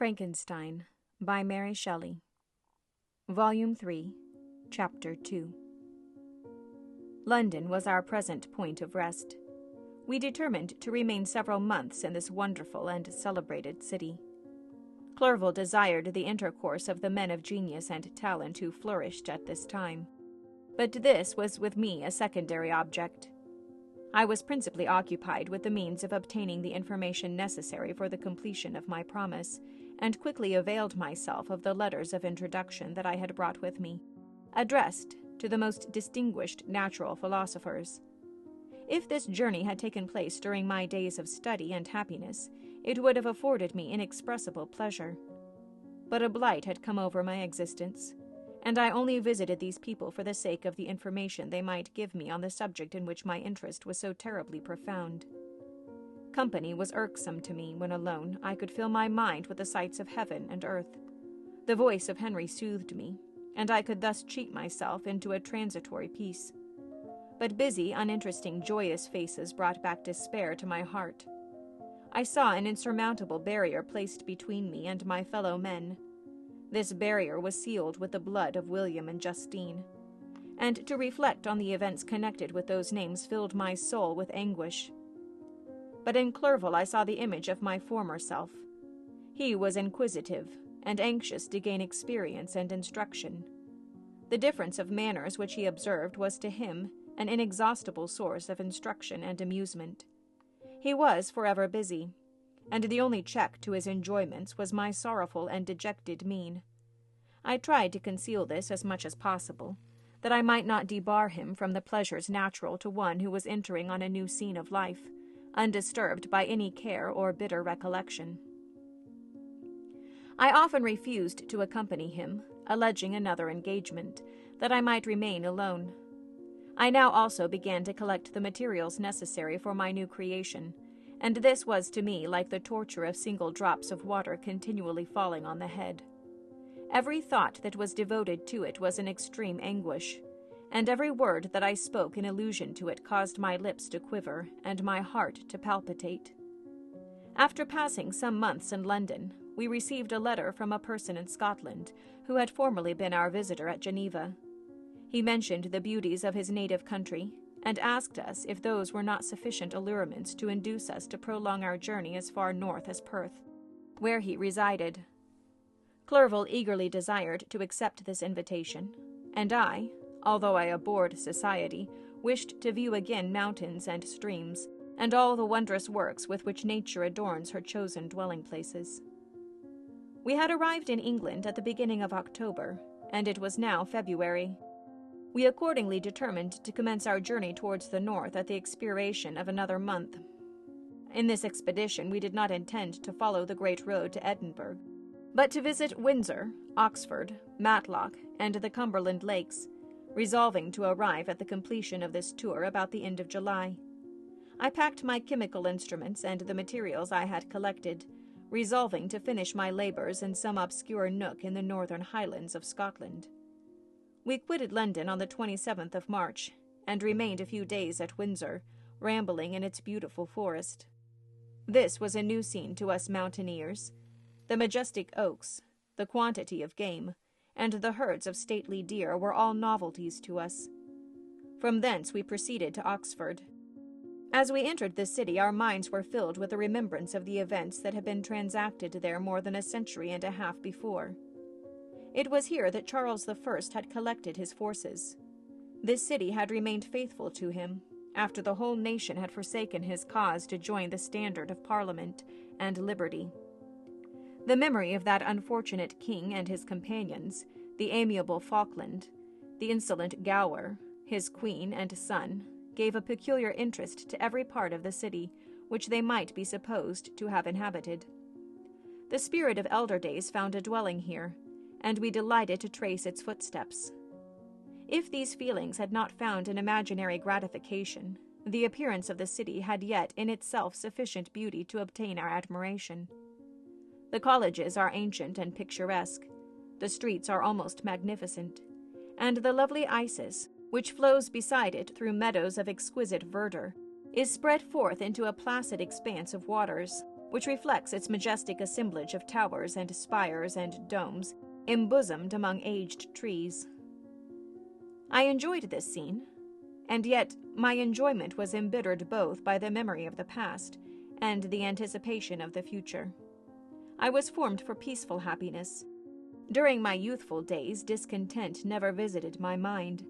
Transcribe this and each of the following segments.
Frankenstein by Mary Shelley. Volume 3, Chapter 2. London was our present point of rest. We determined to remain several months in this wonderful and celebrated city. Clerval desired the intercourse of the men of genius and talent who flourished at this time. But this was with me a secondary object. I was principally occupied with the means of obtaining the information necessary for the completion of my promise, and quickly availed myself of the letters of introduction that I had brought with me, addressed to the most distinguished natural philosophers. If this journey had taken place during my days of study and happiness, it would have afforded me inexpressible pleasure. But a blight had come over my existence, and I only visited these people for the sake of the information they might give me on the subject in which my interest was so terribly profound. Company was irksome to me. When alone, I could fill my mind with the sights of heaven and earth. The voice of Henry soothed me, and I could thus cheat myself into a transitory peace. But busy, uninteresting, joyous faces brought back despair to my heart. I saw an insurmountable barrier placed between me and my fellow men. This barrier was sealed with the blood of William and Justine, and to reflect on the events connected with those names filled my soul with anguish. But in Clerval I saw the image of my former self. He was inquisitive, and anxious to gain experience and instruction. The difference of manners which he observed was to him an inexhaustible source of instruction and amusement. He was forever busy, and the only check to his enjoyments was my sorrowful and dejected mien. I tried to conceal this as much as possible, that I might not debar him from the pleasures natural to one who was entering on a new scene of life, undisturbed by any care or bitter recollection. I often refused to accompany him, alleging another engagement, that I might remain alone. I now also began to collect the materials necessary for my new creation, and this was to me like the torture of single drops of water continually falling on the head. Every thought that was devoted to it was an extreme anguish, and every word that I spoke in allusion to it caused my lips to quiver and my heart to palpitate. After passing some months in London, we received a letter from a person in Scotland who had formerly been our visitor at Geneva. He mentioned the beauties of his native country, and asked us if those were not sufficient allurements to induce us to prolong our journey as far north as Perth, where he resided. Clerval eagerly desired to accept this invitation, and I, although I abhorred society, wished to view again mountains and streams, and all the wondrous works with which nature adorns her chosen dwelling-places. We had arrived in England at the beginning of October, and it was now February. We accordingly determined to commence our journey towards the north at the expiration of another month. In this expedition we did not intend to follow the great road to Edinburgh, but to visit Windsor, Oxford, Matlock, and the Cumberland Lakes, resolving to arrive at the completion of this tour about the end of July. I packed my chemical instruments and the materials I had collected, resolving to finish my labors in some obscure nook in the northern highlands of Scotland. We quitted London on the 27th of March, and remained a few days at Windsor, rambling in its beautiful forest. This was a new scene to us mountaineers. The majestic oaks, the quantity of game, and the herds of stately deer were all novelties to us. From thence we proceeded to Oxford. As we entered the city, our minds were filled with the remembrance of the events that had been transacted there more than a century and a half before. It was here that Charles I had collected his forces. This city had remained faithful to him, after the whole nation had forsaken his cause to join the standard of Parliament and liberty. The memory of that unfortunate king and his companions, the amiable Falkland, the insolent Gower, his queen and son, gave a peculiar interest to every part of the city which they might be supposed to have inhabited. The spirit of elder days found a dwelling here, and we delighted to trace its footsteps. If these feelings had not found an imaginary gratification, the appearance of the city had yet in itself sufficient beauty to obtain our admiration. The colleges are ancient and picturesque, the streets are almost magnificent, and the lovely Isis, which flows beside it through meadows of exquisite verdure, is spread forth into a placid expanse of waters, which reflects its majestic assemblage of towers and spires and domes, embosomed among aged trees. I enjoyed this scene, and yet my enjoyment was embittered both by the memory of the past and the anticipation of the future. I was formed for peaceful happiness. During my youthful days, discontent never visited my mind,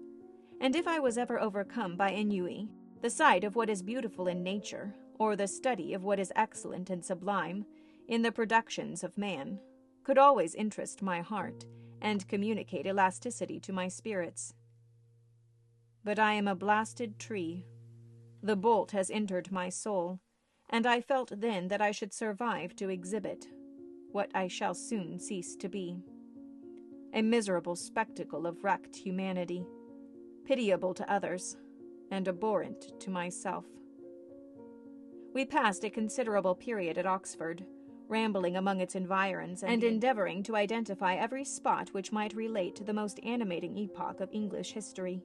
and if I was ever overcome by ennui, the sight of what is beautiful in nature, or the study of what is excellent and sublime in the productions of man, could always interest my heart and communicate elasticity to my spirits. But I am a blasted tree. The bolt has entered my soul, and I felt then that I should survive to exhibit what I shall soon cease to be. A miserable spectacle of wrecked humanity, pitiable to others, and abhorrent to myself. We passed a considerable period at Oxford, rambling among its environs and endeavoring to identify every spot which might relate to the most animating epoch of English history.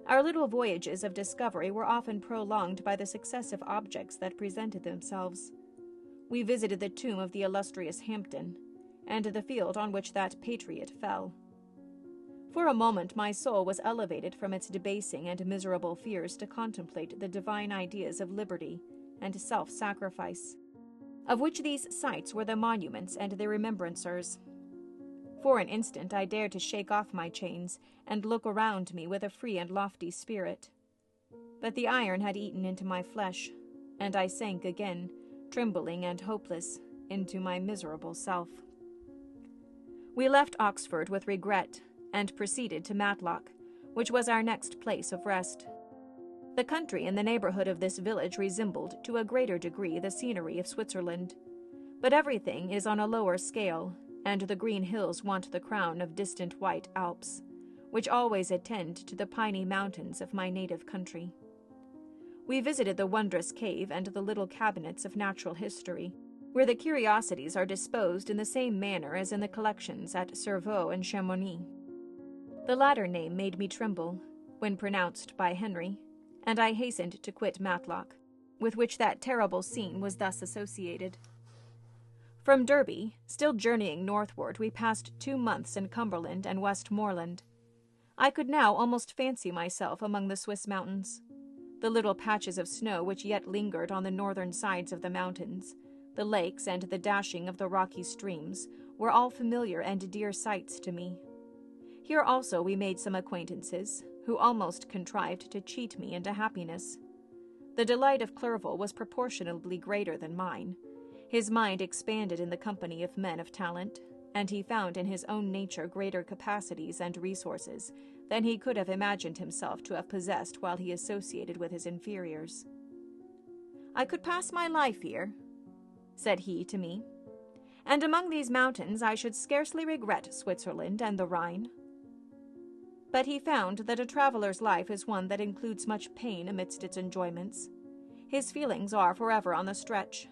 Our little voyages of discovery were often prolonged by the successive objects that presented themselves. We visited the tomb of the illustrious Hampden, and the field on which that patriot fell. For a moment my soul was elevated from its debasing and miserable fears to contemplate the divine ideas of liberty and self-sacrifice, of which these sites were the monuments and the remembrancers. For an instant I dared to shake off my chains and look around me with a free and lofty spirit. But the iron had eaten into my flesh, and I sank again, trembling and hopeless, into my miserable self. We left Oxford with regret, and proceeded to Matlock, which was our next place of rest. The country in the neighborhood of this village resembled to a greater degree the scenery of Switzerland, but everything is on a lower scale, and the green hills want the crown of distant white Alps, which always attend to the piny mountains of my native country. We visited the wondrous cave and the little cabinets of natural history, where the curiosities are disposed in the same manner as in the collections at Clerval and Chamonix. The latter name made me tremble when pronounced by Henry, and I hastened to quit Matlock, with which that terrible scene was thus associated. From Derby, still journeying northward, we passed 2 months in Cumberland and Westmoreland. I could now almost fancy myself among the Swiss mountains. The little patches of snow which yet lingered on the northern sides of the mountains, the lakes and the dashing of the rocky streams, were all familiar and dear sights to me. Here also we made some acquaintances, who almost contrived to cheat me into happiness. The delight of Clerval was proportionably greater than mine. His mind expanded in the company of men of talent, and he found in his own nature greater capacities and resources than he could have imagined himself to have possessed while he associated with his inferiors. "I could pass my life here," said he to me, "and among these mountains I should scarcely regret Switzerland and the Rhine." But he found that a traveler's life is one that includes much pain amidst its enjoyments. His feelings are forever on the stretch,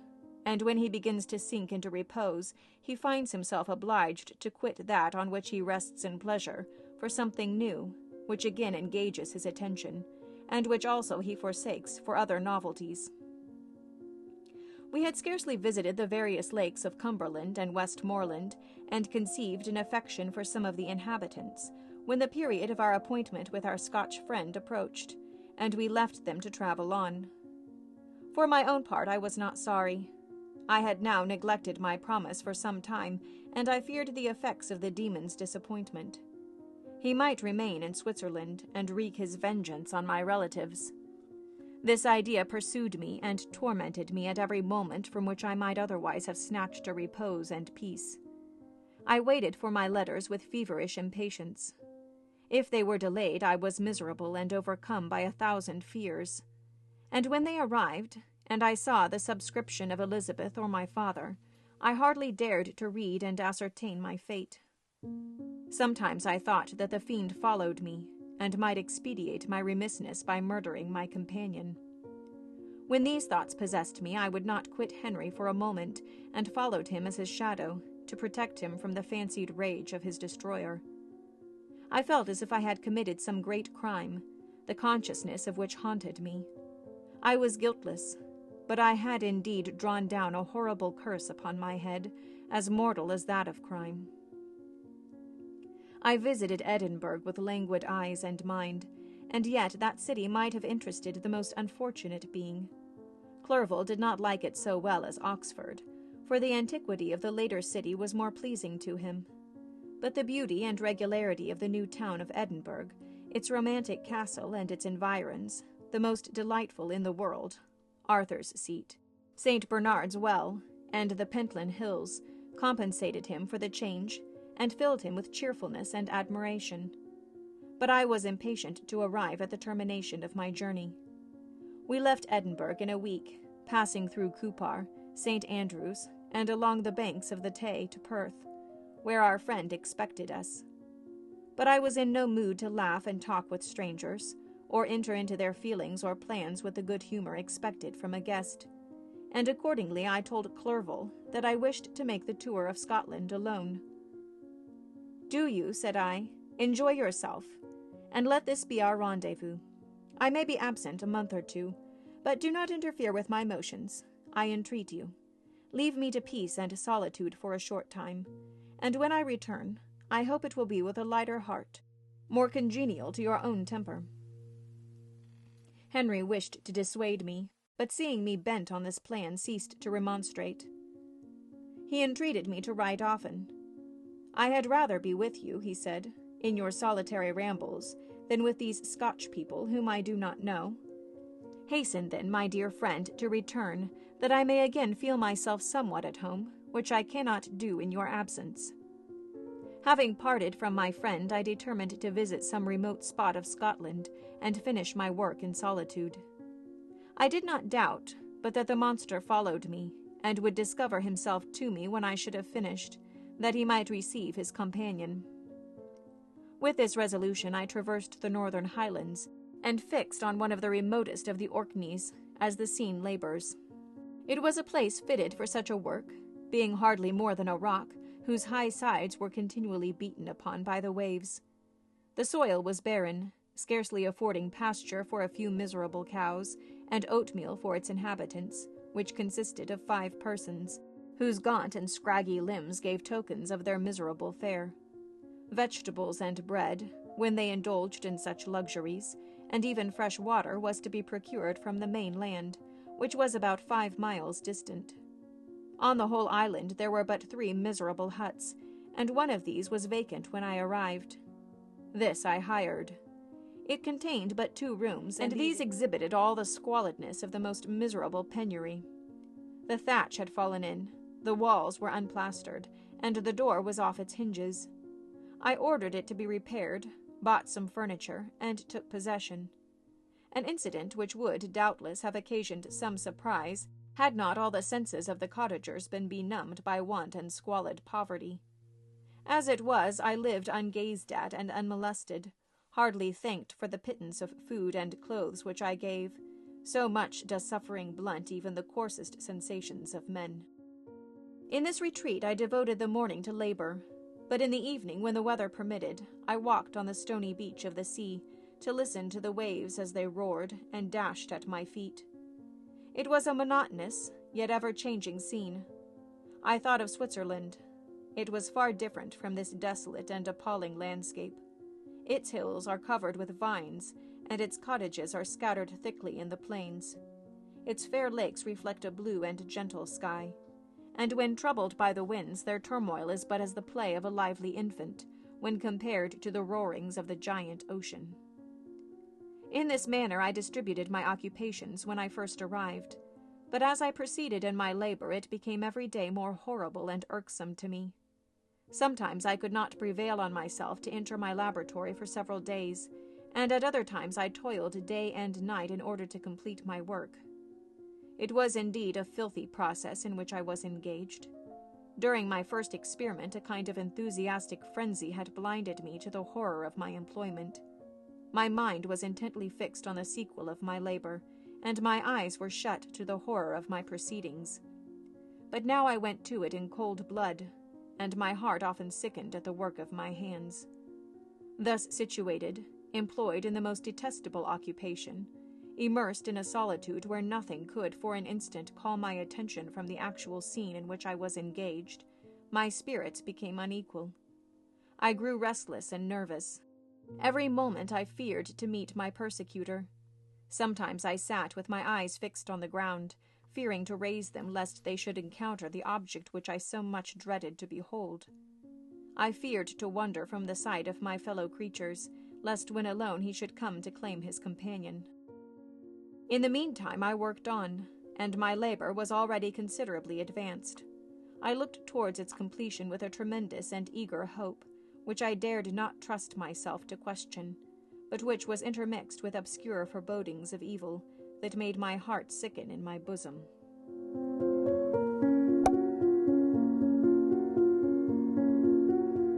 and when he begins to sink into repose, he finds himself obliged to quit that on which he rests in pleasure for something new, which again engages his attention, and which also he forsakes for other novelties. We had scarcely visited the various lakes of Cumberland and Westmoreland, and conceived an affection for some of the inhabitants, when the period of our appointment with our Scotch friend approached, and we left them to travel on. For my own part, I was not sorry. I had now neglected my promise for some time, and I feared the effects of the demon's disappointment. He might remain in Switzerland and wreak his vengeance on my relatives. This idea pursued me and tormented me at every moment from which I might otherwise have snatched a repose and peace. I waited for my letters with feverish impatience. If they were delayed, I was miserable and overcome by 1,000 fears. And when they arrived, and I saw the subscription of Elizabeth or my father, I hardly dared to read and ascertain my fate. Sometimes I thought that the fiend followed me, and might expedite my remissness by murdering my companion. When these thoughts possessed me, I would not quit Henry for a moment, and followed him as his shadow, to protect him from the fancied rage of his destroyer. I felt as if I had committed some great crime, the consciousness of which haunted me. I was guiltless, but I had indeed drawn down a horrible curse upon my head, as mortal as that of crime. I visited Edinburgh with languid eyes and mind, and yet that city might have interested the most unfortunate being. Clerval did not like it so well as Oxford, for the antiquity of the later city was more pleasing to him. But the beauty and regularity of the new town of Edinburgh, its romantic castle and its environs, the most delightful in the world, Arthur's Seat, St. Bernard's Well, and the Pentland Hills, compensated him for the change and filled him with cheerfulness and admiration. But I was impatient to arrive at the termination of my journey. We left Edinburgh in a week, passing through Cupar, St. Andrews, and along the banks of the Tay to Perth, where our friend expected us. But I was in no mood to laugh and talk with strangers, or enter into their feelings or plans with the good humor expected from a guest, and accordingly I told Clerval that I wished to make the tour of Scotland alone. "Do you," said I, "enjoy yourself, and let this be our rendezvous. I may be absent a month or two, but do not interfere with my motions, I entreat you. Leave me to peace and solitude for a short time, and when I return, I hope it will be with a lighter heart, more congenial to your own temper." Henry wished to dissuade me, but seeing me bent on this plan ceased to remonstrate. He entreated me to write often. "I had rather be with you," he said, "in your solitary rambles, than with these Scotch people whom I do not know. Hasten, then, my dear friend, to return, that I may again feel myself somewhat at home, which I cannot do in your absence." Having parted from my friend, I determined to visit some remote spot of Scotland and finish my work in solitude. I did not doubt but that the monster followed me, and would discover himself to me when I should have finished, that he might receive his companion. With this resolution I traversed the northern highlands, and fixed on one of the remotest of the Orkneys as the scene labors. It was a place fitted for such a work, being hardly more than a rock, whose high sides were continually beaten upon by the waves. The soil was barren, scarcely affording pasture for a few miserable cows, and oatmeal for its inhabitants, which consisted of 5 persons, whose gaunt and scraggy limbs gave tokens of their miserable fare. Vegetables and bread, when they indulged in such luxuries, and even fresh water was to be procured from the main land, which was about 5 miles distant. On the whole island there were but 3 miserable huts, and one of these was vacant when I arrived. This I hired. It contained but 2 rooms, and these exhibited all the squalidness of the most miserable penury. The thatch had fallen in, the walls were unplastered, and the door was off its hinges. I ordered it to be repaired, bought some furniture, and took possession. An incident which would, doubtless, have occasioned some surprise, had not all the senses of the cottagers been benumbed by want and squalid poverty. As it was, I lived ungazed at and unmolested, hardly thanked for the pittance of food and clothes which I gave. So much does suffering blunt even the coarsest sensations of men. In this retreat I devoted the morning to labor, but in the evening, when the weather permitted, I walked on the stony beach of the sea, to listen to the waves as they roared and dashed at my feet. It was a monotonous, yet ever-changing scene. I thought of Switzerland. It was far different from this desolate and appalling landscape. Its hills are covered with vines, and its cottages are scattered thickly in the plains. Its fair lakes reflect a blue and gentle sky, and when troubled by the winds their turmoil is but as the play of a lively infant, when compared to the roarings of the giant ocean. In this manner I distributed my occupations when I first arrived, but as I proceeded in my labor it became every day more horrible and irksome to me. Sometimes I could not prevail on myself to enter my laboratory for several days, and at other times I toiled day and night in order to complete my work. It was indeed a filthy process in which I was engaged. During my first experiment, a kind of enthusiastic frenzy had blinded me to the horror of my employment. My mind was intently fixed on the sequel of my labor, and my eyes were shut to the horror of my proceedings. But now I went to it in cold blood, and my heart often sickened at the work of my hands. Thus situated, employed in the most detestable occupation, Immersed in a solitude where nothing could for an instant call my attention from the actual scene in which I was engaged, my spirits became unequal. I grew restless and nervous. Every moment I feared to meet my persecutor. Sometimes I sat with my eyes fixed on the ground, fearing to raise them lest they should encounter the object which I so much dreaded to behold. I feared to wander from the sight of my fellow creatures, lest when alone he should come to claim his companion. In the meantime I worked on, and my labor was already considerably advanced. I looked towards its completion with a tremendous and eager hope, which I dared not trust myself to question, but which was intermixed with obscure forebodings of evil that made my heart sicken in my bosom.